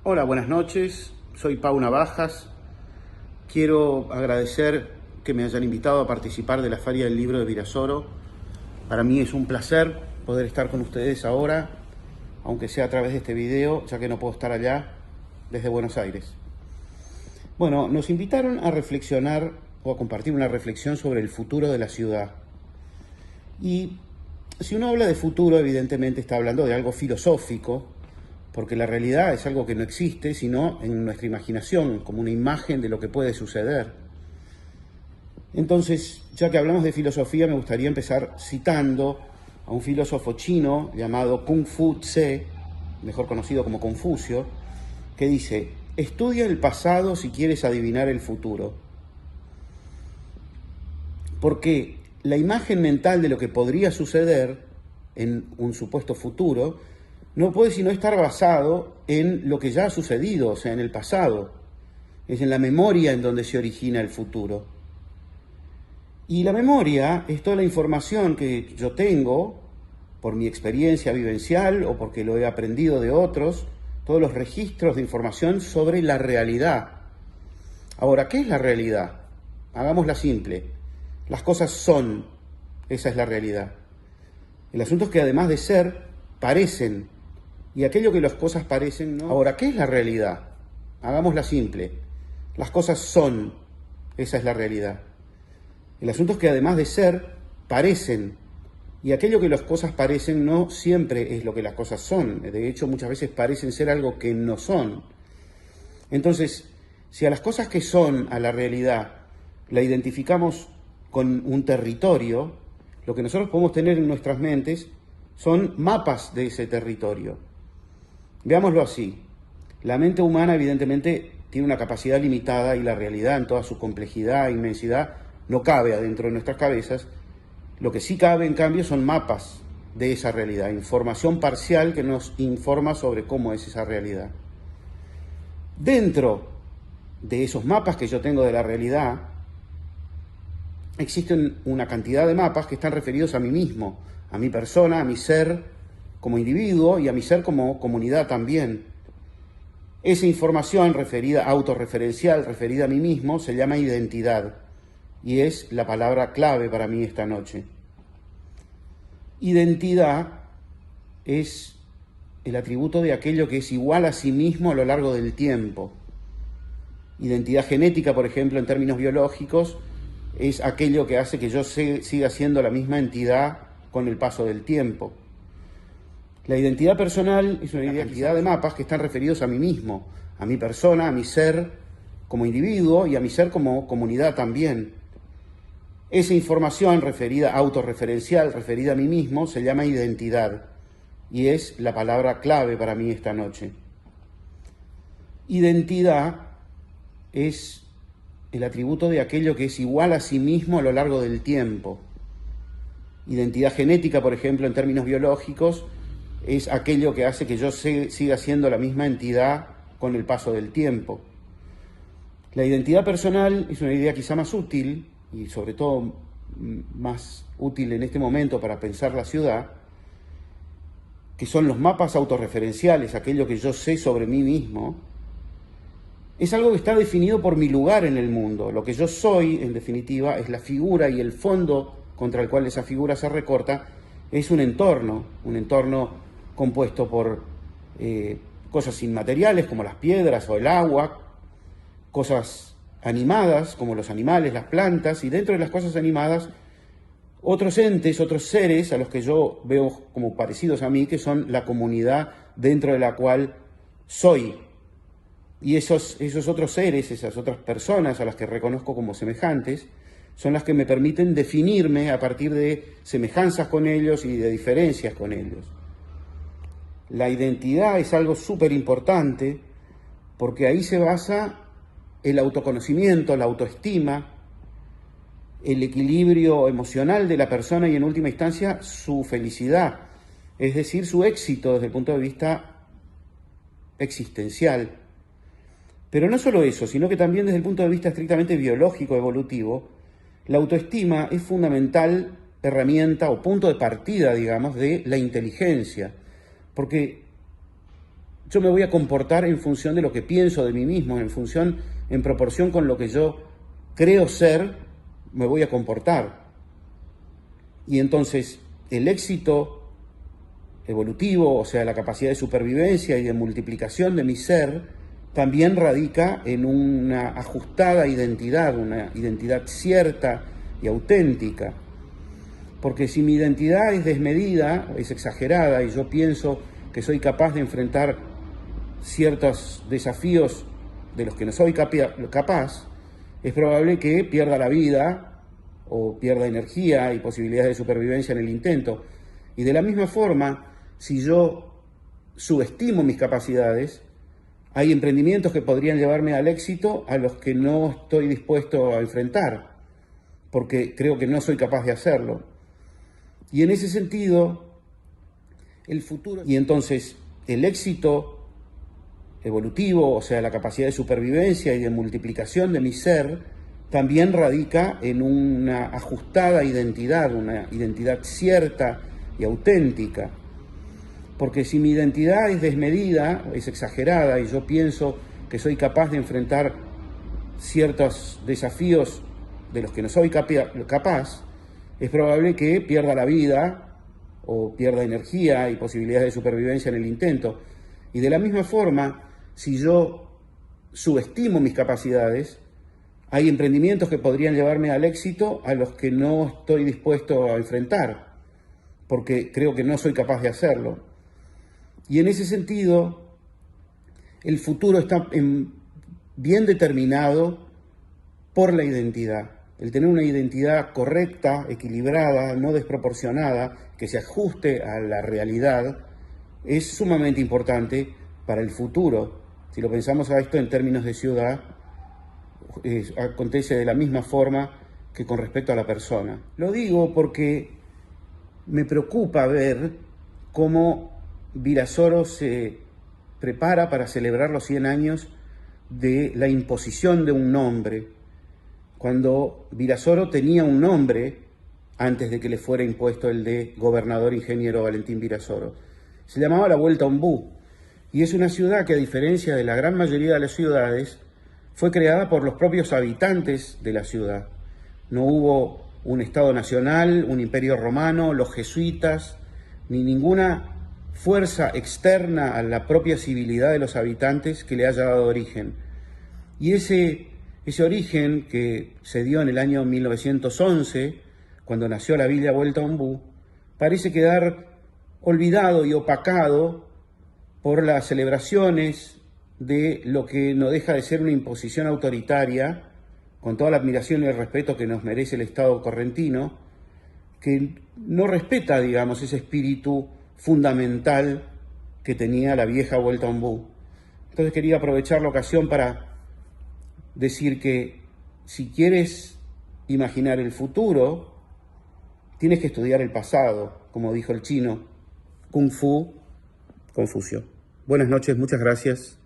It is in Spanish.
Hola, buenas noches. Soy Pau Navajas. Quiero agradecer que me hayan invitado a participar de la Feria del Libro de Virasoro. Para mí es un placer poder estar con ustedes ahora, aunque sea a través de este video, ya que no puedo estar allá desde Buenos Aires. Bueno, nos invitaron a reflexionar o a compartir una reflexión sobre el futuro de la ciudad. Y si uno habla de futuro, evidentemente está hablando de algo filosófico, porque la realidad es algo que no existe, sino en nuestra imaginación, como una imagen de lo que puede suceder. Entonces, ya que hablamos de filosofía, me gustaría empezar citando a un filósofo chino llamado Kung Fu Tse, mejor conocido como Confucio, que dice: estudia el pasado si quieres adivinar el futuro. Porque la imagen mental de lo que podría suceder en un supuesto futuro no puede sino estar basado en lo que ya ha sucedido, o sea, en el pasado. Es en la memoria en donde se origina el futuro. Y la memoria es toda la información que yo tengo por mi experiencia vivencial o porque lo he aprendido de otros, todos los registros de información sobre la realidad. Ahora, ¿qué es la realidad? Hagámosla simple. Las cosas son, esa es la realidad. El asunto es que además de ser, parecen. Y aquello que las cosas parecen, ¿no? Ahora, ¿qué es la realidad? Hagámosla simple. Las cosas son, esa es la realidad. El asunto es que además de ser, parecen. Y aquello que las cosas parecen no siempre es lo que las cosas son. De hecho, muchas veces parecen ser algo que no son. Entonces, si a las cosas que son, a la realidad, la identificamos con un territorio, lo que nosotros podemos tener en nuestras mentes son mapas de ese territorio. Veámoslo así. La mente humana evidentemente tiene una capacidad limitada y la realidad en toda su complejidad e inmensidad no cabe adentro de nuestras cabezas. Lo que sí cabe, en cambio, son mapas de esa realidad, información parcial que nos informa sobre cómo es esa realidad. Dentro de esos mapas que yo tengo de la realidad, existen una cantidad de mapas que están referidos a mí mismo, a mi persona, a mi ser como individuo y a mi ser como comunidad también. Esa información referida, autorreferencial, referida a mí mismo, se llama identidad y es la palabra clave para mí esta noche. Identidad es el atributo de aquello que es igual a sí mismo a lo largo del tiempo. Identidad genética, por ejemplo, en términos biológicos, es aquello que hace que yo siga siendo la misma entidad con el paso del tiempo. La identidad personal es una cantidad de mapas que están referidos a mí mismo, a mi persona, a mi ser como individuo y a mi ser como comunidad también. Esa información referida, autorreferencial, referida a mí mismo, se llama identidad y es la palabra clave para mí esta noche. Identidad es el atributo de aquello que es igual a sí mismo a lo largo del tiempo. Identidad genética, por ejemplo, en términos biológicos, es aquello que hace que yo siga siendo la misma entidad con el paso del tiempo. La identidad personal es una idea quizá más útil y sobre todo más útil en este momento para pensar la ciudad, que son los mapas autorreferenciales, aquello que yo sé sobre mí mismo. Es algo que está definido por mi lugar en el mundo. Lo que yo soy, en definitiva, es la figura y el fondo contra el cual esa figura se recorta es un entorno compuesto por cosas inmateriales como las piedras o el agua, cosas animadas como los animales, las plantas, y dentro de las cosas animadas otros entes, otros seres a los que yo veo como parecidos a mí, que son la comunidad dentro de la cual soy. Y esos otros seres, esas otras personas a las que reconozco como semejantes, son las que me permiten definirme a partir de semejanzas con ellos y de diferencias con ellos. La identidad es algo súper importante porque ahí se basa el autoconocimiento, la autoestima, el equilibrio emocional de la persona y en última instancia su felicidad, es decir, su éxito desde el punto de vista existencial. Pero no solo eso, sino que también desde el punto de vista estrictamente biológico, evolutivo, la autoestima es fundamental herramienta o punto de partida, digamos, de la inteligencia. Porque yo me voy a comportar en función de lo que pienso de mí mismo, en proporción con lo que yo creo ser, me voy a comportar. Y entonces el éxito evolutivo, o sea, la capacidad de supervivencia y de multiplicación de mi ser, también radica en una ajustada identidad, una identidad cierta y auténtica. Porque si mi identidad es desmedida, es exagerada, y yo pienso que soy capaz de enfrentar ciertos desafíos de los que no soy capaz, es probable que pierda la vida o pierda energía y posibilidades de supervivencia en el intento. Y de la misma forma, si yo subestimo mis capacidades, hay emprendimientos que podrían llevarme al éxito a los que no estoy dispuesto a enfrentar, porque creo que no soy capaz de hacerlo. Y en ese sentido, el futuro... Y entonces, el éxito evolutivo, o sea, la capacidad de supervivencia y de multiplicación de mi ser, también radica en una ajustada identidad, una identidad cierta y auténtica. Porque si mi identidad es desmedida, es exagerada, y yo pienso que soy capaz de enfrentar ciertos desafíos de los que no soy capaz, es probable que pierda la vida o pierda energía y posibilidades de supervivencia en el intento. Y de la misma forma, si yo subestimo mis capacidades, hay emprendimientos que podrían llevarme al éxito a los que no estoy dispuesto a enfrentar, porque creo que no soy capaz de hacerlo. Y en ese sentido, el futuro está bien determinado por la identidad. El tener una identidad correcta, equilibrada, no desproporcionada, que se ajuste a la realidad, es sumamente importante para el futuro. Si lo pensamos a esto en términos de ciudad, acontece de la misma forma que con respecto a la persona. Lo digo porque me preocupa ver cómo Virasoro se prepara para celebrar los 100 años de la imposición de un nombre, cuando Virasoro tenía un nombre antes de que le fuera impuesto el de gobernador ingeniero Valentín Virasoro. Se llamaba La Vuelta a Ombú, y es una ciudad que, a diferencia de la gran mayoría de las ciudades, fue creada por los propios habitantes de la ciudad. No hubo un Estado nacional, un imperio romano, los jesuitas, ni ninguna fuerza externa a la propia civilidad de los habitantes que le haya dado origen. Y ese origen, que se dio en el año 1911, cuando nació la Villa Vuelta a Ombú, parece quedar olvidado y opacado por las celebraciones de lo que no deja de ser una imposición autoritaria, con toda la admiración y el respeto que nos merece el Estado correntino, que no respeta, digamos, ese espíritu fundamental que tenía la vieja Vuelta a Ombú. Entonces quería aprovechar la ocasión para decir que si quieres imaginar el futuro, tienes que estudiar el pasado, como dijo el chino, Kung Fu, Confucio. Buenas noches, muchas gracias.